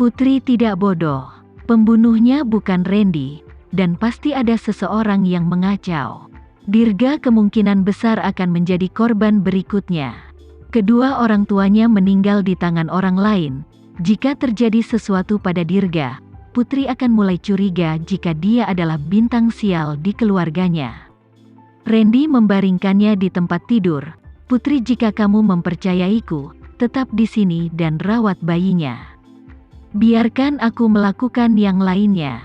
Putri tidak bodoh. Pembunuhnya bukan Randy, dan pasti ada seseorang yang mengacau. Dirga kemungkinan besar akan menjadi korban berikutnya. Kedua orang tuanya meninggal di tangan orang lain. Jika terjadi sesuatu pada Dirga, Putri akan mulai curiga jika dia adalah bintang sial di keluarganya. Randy membaringkannya di tempat tidur. Putri, jika kamu mempercayaiku, tetap di sini dan rawat bayinya. Biarkan aku melakukan yang lainnya.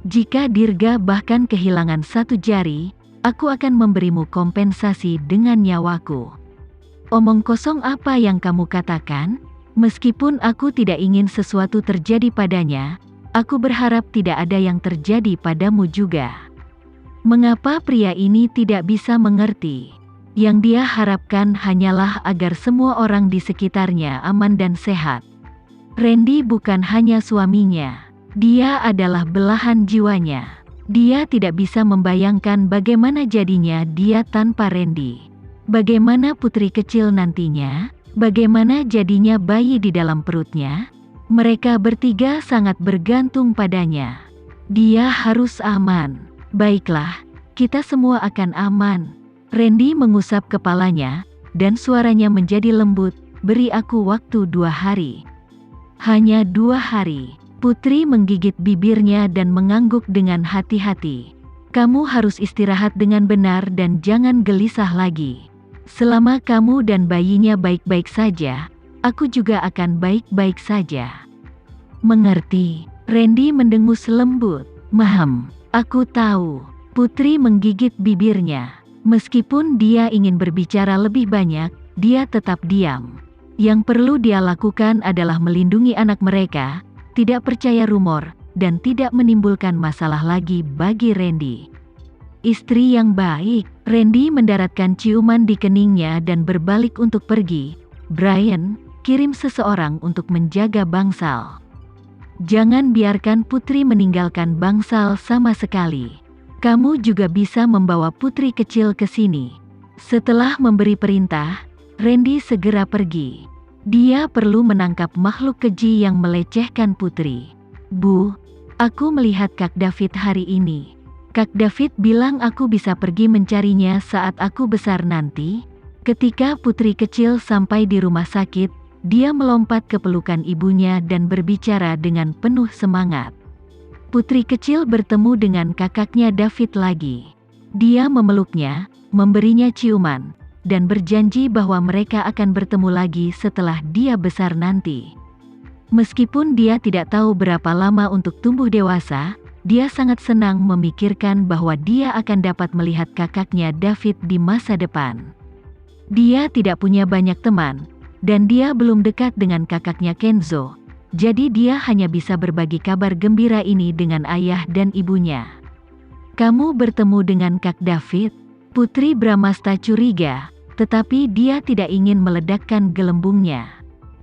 Jika Dirga bahkan kehilangan satu jari, aku akan memberimu kompensasi dengan nyawaku. Omong kosong apa yang kamu katakan? Meskipun aku tidak ingin sesuatu terjadi padanya, aku berharap tidak ada yang terjadi padamu juga. Mengapa pria ini tidak bisa mengerti? Yang dia harapkan hanyalah agar semua orang di sekitarnya aman dan sehat. Randy bukan hanya suaminya, dia adalah belahan jiwanya. Dia tidak bisa membayangkan bagaimana jadinya dia tanpa Randy. Bagaimana putri kecil nantinya? Bagaimana jadinya bayi di dalam perutnya? Mereka bertiga sangat bergantung padanya. Dia harus aman. Baiklah, kita semua akan aman. Randy mengusap kepalanya, dan suaranya menjadi lembut. Beri aku waktu 2 hari. Hanya 2 hari. Putri menggigit bibirnya dan mengangguk dengan hati-hati. Kamu harus istirahat dengan benar dan jangan gelisah lagi. Selama kamu dan bayinya baik-baik saja, aku juga akan baik-baik saja. Mengerti? Randy mendengus lembut. Aku tahu. Putri menggigit bibirnya. Meskipun dia ingin berbicara lebih banyak, dia tetap diam. Yang perlu dia lakukan adalah melindungi anak mereka, tidak percaya rumor, dan tidak menimbulkan masalah lagi bagi Randy. Istri yang baik. Randy mendaratkan ciuman di keningnya dan berbalik untuk pergi. Brian, kirim seseorang untuk menjaga bangsal. Jangan biarkan Putri meninggalkan bangsal sama sekali. Kamu juga bisa membawa putri kecil ke sini. Setelah memberi perintah, Randy segera pergi. Dia perlu menangkap makhluk keji yang melecehkan Putri. Bu, aku melihat Kak David hari ini. Kak David bilang aku bisa pergi mencarinya saat aku besar nanti. Ketika putri kecil sampai di rumah sakit, dia melompat ke pelukan ibunya dan berbicara dengan penuh semangat. Putri kecil bertemu dengan kakaknya David lagi. Dia memeluknya, memberinya ciuman, dan berjanji bahwa mereka akan bertemu lagi setelah dia besar nanti. Meskipun dia tidak tahu berapa lama untuk tumbuh dewasa, dia sangat senang memikirkan bahwa dia akan dapat melihat kakaknya David di masa depan. Dia tidak punya banyak teman, dan dia belum dekat dengan kakaknya Kenzo. Jadi dia hanya bisa berbagi kabar gembira ini dengan ayah dan ibunya. Kamu bertemu dengan Kak David? Putri Bramasta curiga, tetapi dia tidak ingin meledakkan gelembungnya.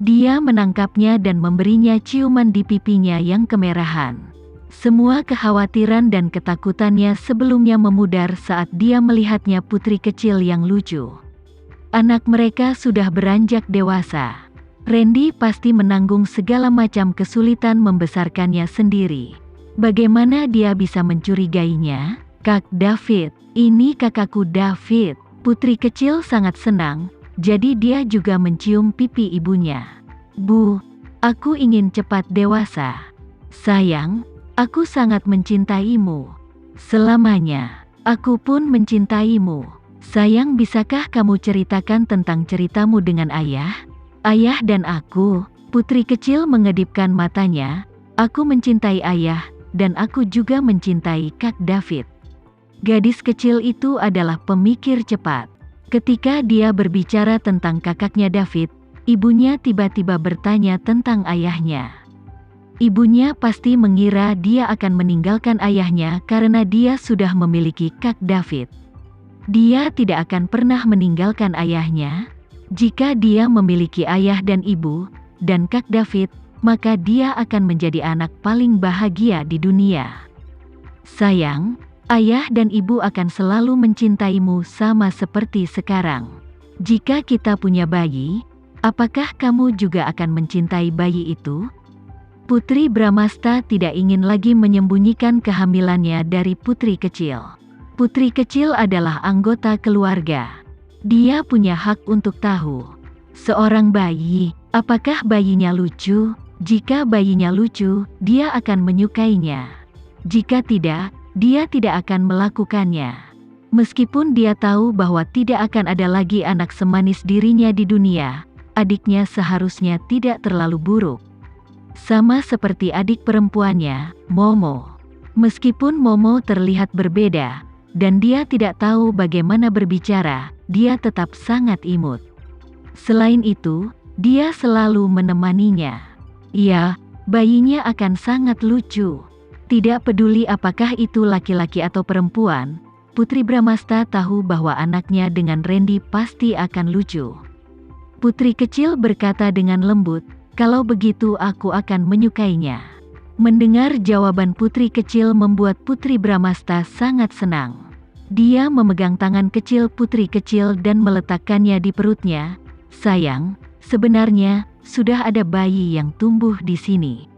Dia menangkapnya dan memberinya ciuman di pipinya yang kemerahan. Semua kekhawatiran dan ketakutannya sebelumnya memudar saat dia melihatnya putri kecil yang lucu. Anak mereka sudah beranjak dewasa. Randy pasti menanggung segala macam kesulitan membesarkannya sendiri. Bagaimana dia bisa mencurigainya? Kak David, ini kakakku David. Putri kecil sangat senang, jadi dia juga mencium pipi ibunya. Bu, aku ingin cepat dewasa. Sayang, aku sangat mencintaimu. Selamanya, aku pun mencintaimu. Sayang, bisakah kamu ceritakan tentang ceritamu dengan ayah? Ayah dan aku. Putri kecil mengedipkan matanya. Aku mencintai ayah, dan aku juga mencintai Kak David. Gadis kecil itu adalah pemikir cepat. Ketika dia berbicara tentang kakaknya David, ibunya tiba-tiba bertanya tentang ayahnya. Ibunya pasti mengira dia akan meninggalkan ayahnya karena dia sudah memiliki Kak David. Dia tidak akan pernah meninggalkan ayahnya. Jika dia memiliki ayah dan ibu, dan Kak David, maka dia akan menjadi anak paling bahagia di dunia. Sayang, ayah dan ibu akan selalu mencintaimu sama seperti sekarang. Jika kita punya bayi, apakah kamu juga akan mencintai bayi itu? Putri Bramasta tidak ingin lagi menyembunyikan kehamilannya dari putri kecil. Putri kecil adalah anggota keluarga. Dia punya hak untuk tahu. Seorang bayi, apakah bayinya lucu? Jika bayinya lucu, dia akan menyukainya. Jika tidak, dia tidak akan melakukannya. Meskipun dia tahu bahwa tidak akan ada lagi anak semanis dirinya di dunia, adiknya seharusnya tidak terlalu buruk. Sama seperti adik perempuannya, Momo. Meskipun Momo terlihat berbeda, dan dia tidak tahu bagaimana berbicara, dia tetap sangat imut. Selain itu, dia selalu menemaninya. Ya, bayinya akan sangat lucu. Tidak peduli apakah itu laki-laki atau perempuan, Putri Bramasta tahu bahwa anaknya dengan Randy pasti akan lucu. Putri kecil berkata dengan lembut, "Kalau begitu aku akan menyukainya." Mendengar jawaban putri kecil membuat Putri Bramasta sangat senang. Dia memegang tangan kecil putri kecil dan meletakkannya di perutnya. "Sayang, sebenarnya sudah ada bayi yang tumbuh di sini.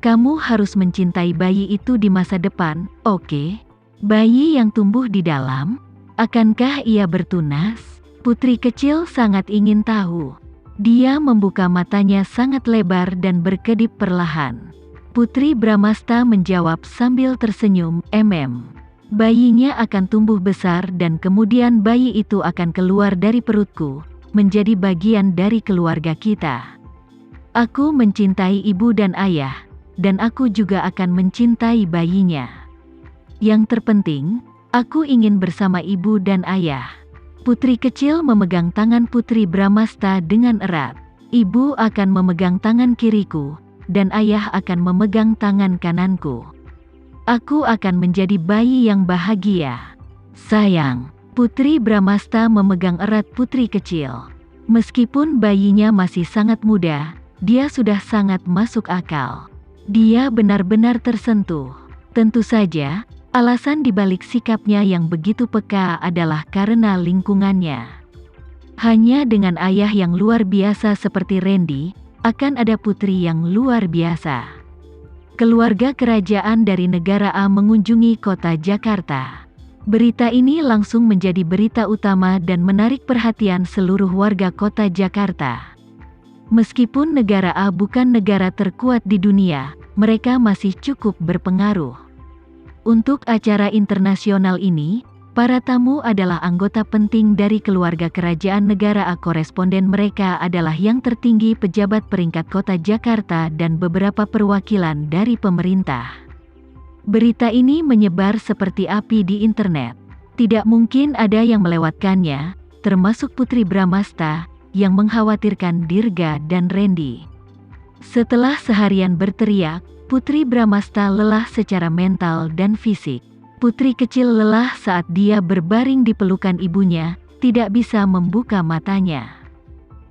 Kamu harus mencintai bayi itu di masa depan, oke? Bayi yang tumbuh di dalam, akankah ia bertunas?" Putri kecil sangat ingin tahu. Dia membuka matanya sangat lebar dan berkedip perlahan. Putri Bramasta menjawab sambil tersenyum, Bayinya akan tumbuh besar dan kemudian bayi itu akan keluar dari perutku, menjadi bagian dari keluarga kita. Aku mencintai ibu dan ayah, dan aku juga akan mencintai bayinya. Yang terpenting, aku ingin bersama ibu dan ayah." Putri kecil memegang tangan Putri Bramasta dengan erat. "Ibu akan memegang tangan kiriku, dan ayah akan memegang tangan kananku. Aku akan menjadi bayi yang bahagia. Sayang." Putri Bramasta memegang erat putri kecil. Meskipun bayinya masih sangat muda, dia sudah sangat masuk akal. Dia benar-benar tersentuh. Tentu saja, alasan dibalik sikapnya yang begitu peka adalah karena lingkungannya. Hanya dengan ayah yang luar biasa seperti Randy, akan ada putri yang luar biasa. Keluarga kerajaan dari negara A mengunjungi kota Jakarta. Berita ini langsung menjadi berita utama dan menarik perhatian seluruh warga kota Jakarta. Meskipun negara A bukan negara terkuat di dunia, mereka masih cukup berpengaruh. Untuk acara internasional ini, para tamu adalah anggota penting dari keluarga kerajaan negara A. Koresponden mereka adalah yang tertinggi pejabat peringkat kota Jakarta dan beberapa perwakilan dari pemerintah. Berita ini menyebar seperti api di internet. Tidak mungkin ada yang melewatkannya, termasuk Putri Bramasta, yang mengkhawatirkan Dirga dan Randy. Setelah seharian berteriak, Putri Bramasta lelah secara mental dan fisik. Putri kecil lelah saat dia berbaring di pelukan ibunya, tidak bisa membuka matanya.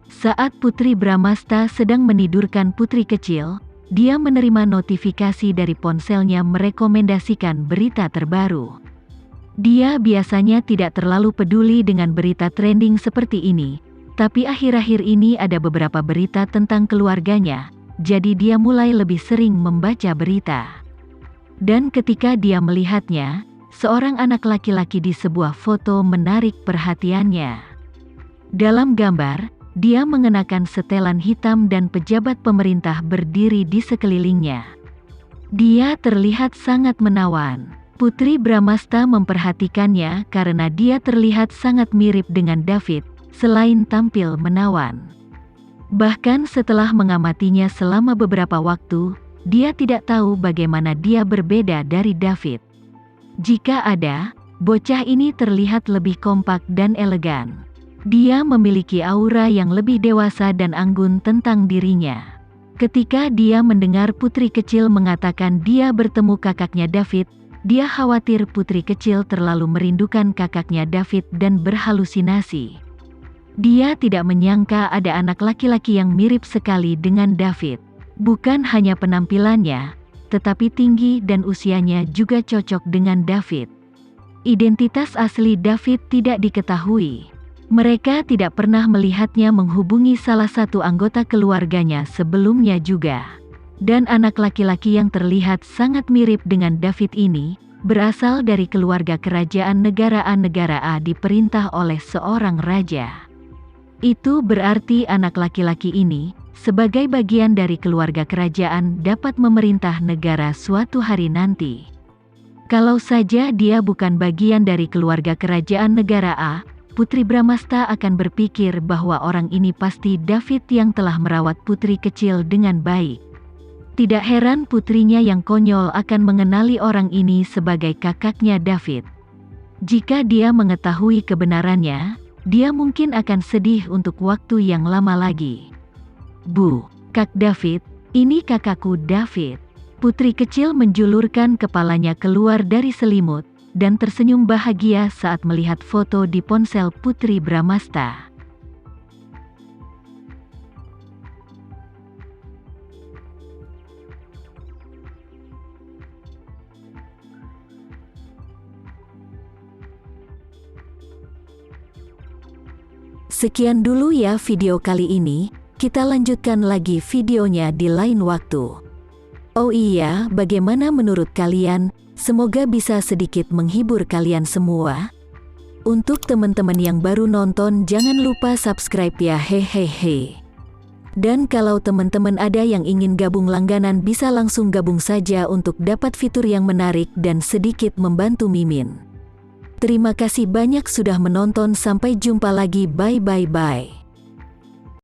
Saat Putri Bramasta sedang menidurkan putri kecil, dia menerima notifikasi dari ponselnya merekomendasikan berita terbaru. Dia biasanya tidak terlalu peduli dengan berita trending seperti ini, tapi akhir-akhir ini ada beberapa berita tentang keluarganya, jadi dia mulai lebih sering membaca berita. Dan ketika dia melihatnya, seorang anak laki-laki di sebuah foto menarik perhatiannya. Dalam gambar, dia mengenakan setelan hitam dan pejabat pemerintah berdiri di sekelilingnya. Dia terlihat sangat menawan. Putri Bramasta memperhatikannya karena dia terlihat sangat mirip dengan David, selain tampil menawan. Bahkan setelah mengamatinya selama beberapa waktu, dia tidak tahu bagaimana dia berbeda dari David. Jika ada, bocah ini terlihat lebih kompak dan elegan. Dia memiliki aura yang lebih dewasa dan anggun tentang dirinya. Ketika dia mendengar putri kecil mengatakan dia bertemu kakaknya David, dia khawatir putri kecil terlalu merindukan kakaknya David dan berhalusinasi. Dia tidak menyangka ada anak laki-laki yang mirip sekali dengan David. Bukan hanya penampilannya, tetapi tinggi dan usianya juga cocok dengan David. Identitas asli David tidak diketahui. Mereka tidak pernah melihatnya menghubungi salah satu anggota keluarganya sebelumnya juga. Dan anak laki-laki yang terlihat sangat mirip dengan David ini, berasal dari keluarga kerajaan negara A diperintah oleh seorang raja. Itu berarti anak laki-laki ini, sebagai bagian dari keluarga kerajaan dapat memerintah negara suatu hari nanti. Kalau saja dia bukan bagian dari keluarga kerajaan negara A, Putri Bramasta akan berpikir bahwa orang ini pasti David yang telah merawat putri kecil dengan baik. Tidak heran putrinya yang konyol akan mengenali orang ini sebagai kakaknya David. Jika dia mengetahui kebenarannya, dia mungkin akan sedih untuk waktu yang lama lagi. Bu, Kak David, ini kakakku David. Putri kecil menjulurkan kepalanya keluar dari selimut, dan tersenyum bahagia saat melihat foto di ponsel Putri Bramasta. Sekian dulu ya video kali ini, kita lanjutkan lagi videonya di lain waktu. Oh iya, bagaimana menurut kalian? Semoga bisa sedikit menghibur kalian semua. Untuk teman-teman yang baru nonton, jangan lupa subscribe ya, hehehe. Dan kalau teman-teman ada yang ingin gabung langganan, bisa langsung gabung saja untuk dapat fitur yang menarik dan sedikit membantu Mimin. Terima kasih banyak sudah menonton, sampai jumpa lagi, bye.